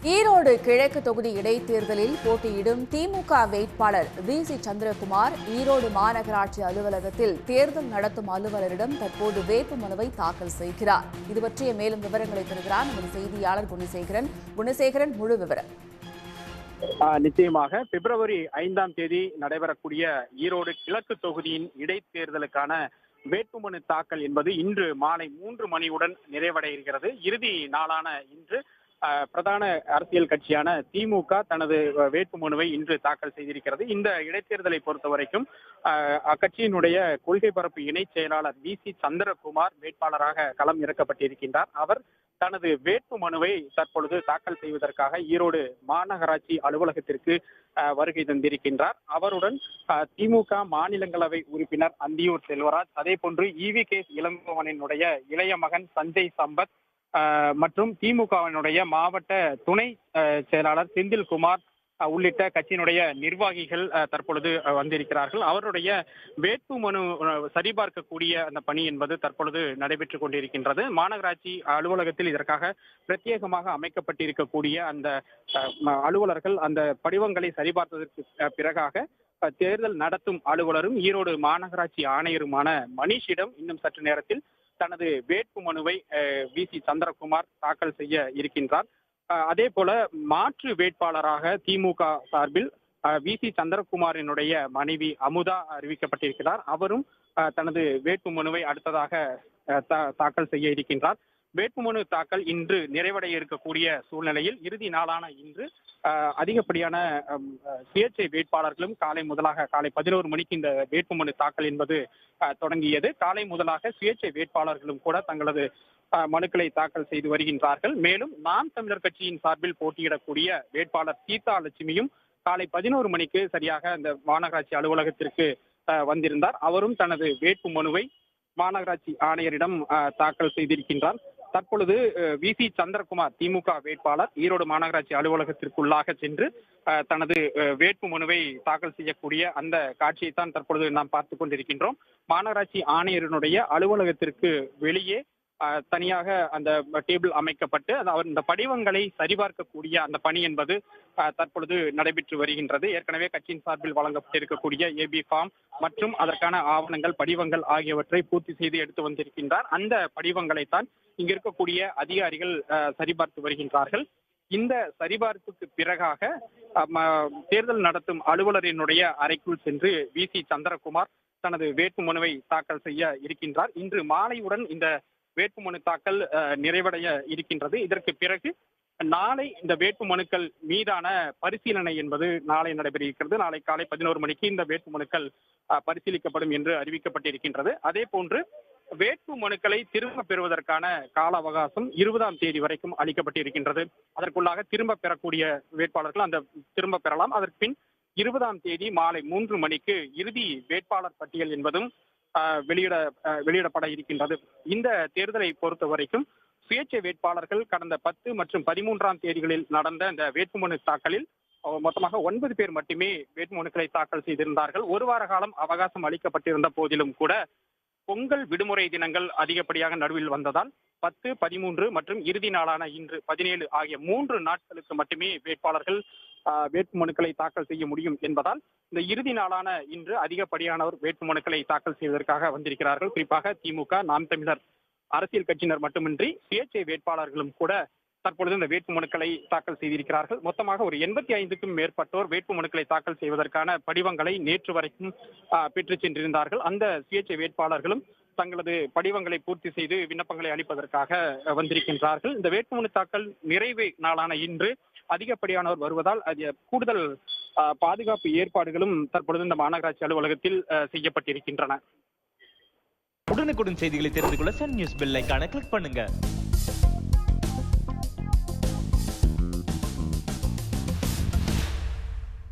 ஈரோடு கிழக்கு தொகுதி இடைத்தேர்தலில் போட்டியிடும் திமுக வேட்பாளர் வி.சி. சந்திரகுமார் ஈரோடு மாநகராட்சி அலுவலகத்தில் தேர்தல் நடத்தும் அலுவலரிடம் தற்போது வேட்புமனுவை தாக்கல் செய்கிறார். இது பற்றிய மேலும் விவரங்களை தருகிறார் நமது செய்தியாளர் குணசேகரன். குணசேகரன், முழு விவரம். நிச்சயமாக பிப்ரவரி 5ஆம் தேதி நடைபெறக்கூடிய ஈரோடு கிழக்கு தொகுதியின் இடைத்தேர்தலுக்கான வேட்புமனு தாக்கல் என்பது இன்று மாலை 3 மணியுடன் நிறைவடைய இருக்கிறது. இறுதி நாளான இன்று பிரதான அரசியல் கட்சியான திமுக தனது வேட்புமனுவை இன்று தாக்கல் செய்திருக்கிறது. இந்த இடைத்தேர்தலை பொறுத்த வரைக்கும் அக்கட்சியினுடைய கொள்கை பரப்பு இணை செயலாளர் வி.சி. சந்திரகுமார் வேட்பாளராக களம் இறக்கப்பட்டிருக்கின்றார். அவர் தனது வேட்புமனுவை தற்பொழுது தாக்கல் செய்வதற்காக ஈரோடு மாநகராட்சி அலுவலகத்திற்கு வருகை தந்திருக்கின்றார். அவருடன் திமுக மாநிலங்களவை உறுப்பினர் அந்தியூர் செல்வராஜ், அதே போன்று EV.K. இளங்கோவனினுடைய இளைய மகன் சஞ்சய் சம்பத் மற்றும் திமுகவினுடைய மாவட்ட துணை செயலாளர் செந்தில்குமார் உள்ளிட்ட கட்சியினுடைய நிர்வாகிகள் தற்பொழுது வந்திருக்கிறார்கள். அவருடைய வேட்புமனு சரிபார்க்கக்கூடிய அந்த பணி என்பது தற்பொழுது நடைபெற்றுக் கொண்டிருக்கின்றது. மாநகராட்சி அலுவலகத்தில் இதற்காக பிரத்யேகமாக அமைக்கப்பட்டிருக்கக்கூடிய அந்த அலுவலர்கள் அந்த படிவங்களை சரிபார்த்ததற்கு பிறகாக தேர்தல் நடத்தும் அலுவலரும் ஈரோடு மாநகராட்சி ஆணையருமான மணிஷிடம் இன்னும் சற்று நேரத்தில் தனது வேட்புமனுவை வி.சி. சந்திரகுமார் தாக்கல் செய்ய இருக்கின்றார். அதே போல மாற்று வேட்பாளராக திமுக சார்பில் வி.சி. சந்திரகுமாரினுடைய மனைவி அமுதா அறிவிக்கப்பட்டிருக்கிறார். அவரும் தனது வேட்புமனுவை அடுத்ததாக தாக்கல் செய்ய இருக்கின்றார். வேட்புமனு தாக்கல் இன்று நிறைவடைய இருக்கக்கூடிய சூழ்நிலையில் இறுதி நாளான இன்று அதிகப்படியான சுயேட்சை வேட்பாளர்களும் காலை 11 மணிக்கு இந்த வேட்புமனு தாக்கல் என்பது தொடங்கியது. காலை முதலாக சுயேட்சை வேட்பாளர்களும் கூட தங்களது மனுக்களை தாக்கல் செய்து வருகின்றார்கள். மேலும் நாம் தமிழர் கட்சியின் சார்பில் போட்டியிடக்கூடிய வேட்பாளர் சீதா லட்சுமியும் காலை 11 மணிக்கு சரியாக இந்த மாநகராட்சி அலுவலகத்திற்கு வந்திருந்தார். அவரும் தனது வேட்புமனுவை மாநகராட்சி ஆணையரிடம் தாக்கல் செய்திருக்கின்றார். தற்பொழுது வி.சி. சந்திரகுமார் திமுக வேட்பாளர் ஈரோடு மாநகராட்சி அலுவலகத்திற்குள்ளாக சென்று தனது வேட்புமனுவை தாக்கல் செய்யக்கூடிய அந்த காட்சியை தான் தற்பொழுது நாம் பார்த்துக் கொண்டிருக்கின்றோம். மாநகராட்சி ஆணையரினுடைய அலுவலகத்திற்கு வெளியே தனியாக அந்த டேபிள் அமைக்கப்பட்டு இந்த படிவங்களை சரிபார்க்கக்கூடிய அந்த பணி என்பது தற்பொழுது நடைபெற்று வருகின்றது. ஏற்கனவே கட்சியின் சார்பில் வழங்கப்பட்டிருக்கக்கூடிய ஏபி ஃபார்ம் மற்றும் அதற்கான ஆவணங்கள் படிவங்கள் ஆகியவற்றை பூர்த்தி செய்து எடுத்து வந்திருக்கின்றார். அந்த படிவங்களைத்தான் இங்க இருக்கக்கூடிய அதிகாரிகள் சரிபார்த்து வருகின்றார்கள். இந்த சரிபார்ப்புக்கு பிறகாக தேர்தல் நடத்தும் அலுவலரினுடைய அறைக்குள் சென்று வி.சி. சந்திரகுமார் தனது வேட்புமனுவை தாக்கல் செய்ய இருக்கின்றார். இன்று மாலையுடன் இந்த வேட்புமனு தாக்கல் நிறைவடைய இருக்கின்றது. இதற்கு பிறகு நாளை இந்த வேட்புமனுக்கள் மீதான பரிசீலனை என்பது நாளை நடைபெற இருக்கிறது. நாளை காலை 11 மணிக்கு இந்த வேட்புமனுக்கள் பரிசீலிக்கப்படும் என்று அறிவிக்கப்பட்டிருக்கின்றது. அதே போன்று வேட்புமனுக்களை திரும்ப பெறுவதற்கான கால அவகாசம் 20ஆம் தேதி வரைக்கும் அளிக்கப்பட்டிருக்கின்றது. அதற்குள்ளாக திரும்ப பெறக்கூடிய வேட்பாளர்கள் அந்த திரும்ப பெறலாம். அதற்கு பின் 20ஆம் தேதி மாலை 3 மணிக்கு இறுதி வேட்பாளர் பட்டியல் என்பதும் வெளியிடப்பட இருக்கின்றது. இந்த தேர்தலை பொறுத்த வரைக்கும் சுயேட்சை வேட்பாளர்கள் கடந்த 10 மற்றும் 13ஆம் தேதிகளில் நடந்த இந்த வேட்புமனு தாக்கலில் மொத்தமாக 9 பேர் மட்டுமே வேட்புமனுக்களை தாக்கல் செய்திருந்தார்கள். ஒரு வார காலம் அவகாசம் அளிக்கப்பட்டிருந்த போதிலும் கூட பொங்கல் விடுமுறை தினங்கள் அதிகப்படியாக நடுவில் வந்ததால் 10, 13 மற்றும் இறுதி நாளான இன்று 17 ஆகிய 3 நாட்களுக்கு மட்டுமே வேட்பாளர்கள் வேட்புமனுக்களை தாக்கல் செய்ய முடியும் என்பதால் இந்த இறுதி நாளான இன்று அதிகப்படியானவர் வேட்புமனுக்களை தாக்கல் செய்வதற்காக வந்திருக்கிறார்கள். குறிப்பாக திமுக, நாம் தமிழர் அரசியல் கட்சியினர் மட்டுமின்றி சுயேட்சை வேட்பாளர்களும் கூட தற்பொழுது இந்த வேட்புமனுக்களை தாக்கல் செய்திருக்கிறார்கள். மொத்தமாக ஒரு 85க்கும் மேற்பட்டோர் வேட்புமனுக்களை தாக்கல் செய்வதற்கான படிவங்களை நேற்று வரைக்கும் பெற்று சென்றிருந்தார்கள். அந்த சுயேட்சை வேட்பாளர்களும் தங்களது படிவங்களை பூர்த்தி செய்து விண்ணப்பங்களை அளிப்பதற்காக வந்திருக்கின்றார்கள். இந்த வேட்புமனு தாக்கல் நிறைவு நாளான இன்று அதிகப்படியானவர் வருவதால் கூடுதல் பாதுகாப்பு ஏற்பாடுகளும் தற்பொழுது இந்த மாநகராட்சி அலுவலகத்தில் செய்யப்பட்டிருக்கின்றன. உடனுக்குடன் செய்திகளை தெரிந்து கொள்ள சன் நியூஸ் பெல் ஐகானை கிளிக் பண்ணுங்க.